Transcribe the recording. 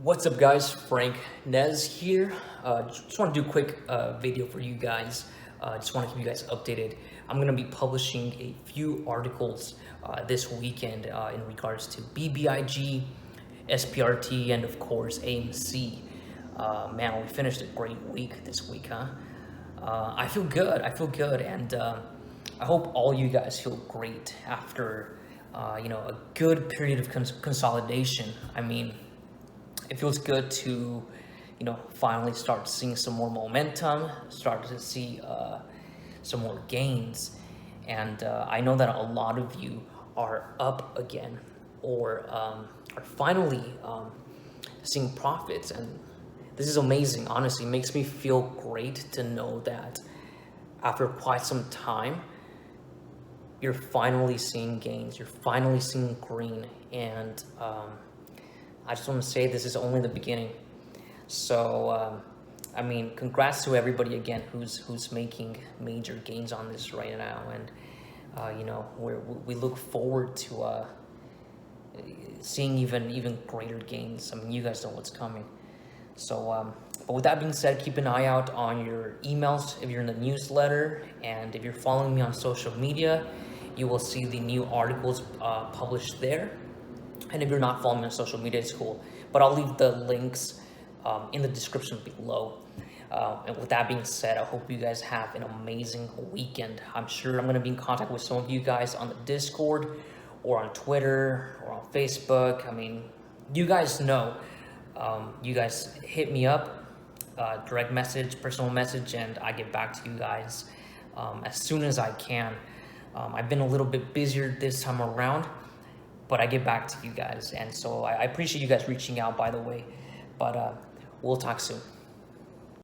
What's up guys, FrankNez here. Just want to do a quick video for you guys. Just want to keep you guys updated. I'm going to be publishing a few articles this weekend in regards to Bbig, Sprt, and of course AMC. Man, we finished a great week this week, huh? I feel good, and I hope all you guys feel great after a good period of consolidation. I mean, it feels good to, finally start seeing some more momentum, start to see some more gains. And I know that a lot of you are up again or are finally seeing profits. And this is amazing. Honestly, it makes me feel great to know that after quite some time, you're finally seeing gains, you're finally seeing green. And I just want to say this is only the beginning. So, I mean, congrats to everybody again who's making major gains on this right now, and we look forward to seeing even greater gains. I mean, you guys know what's coming. So, but with that being said, keep an eye out on your emails if you're in the newsletter, and if you're following me on social media, you will see the new articles published there. And if you're not following me on social media, it's cool. But I'll leave the links in the description below. And with that being said, I hope you guys have an amazing weekend. I'm sure I'm going to be in contact with some of you guys on the Discord or on Twitter or on Facebook. I mean, you guys know. You guys hit me up, direct message, personal message, and I get back to you guys as soon as I can. I've been a little bit busier this time around, but I get back to you guys, and so I appreciate you guys reaching out, by the way. But we'll talk soon.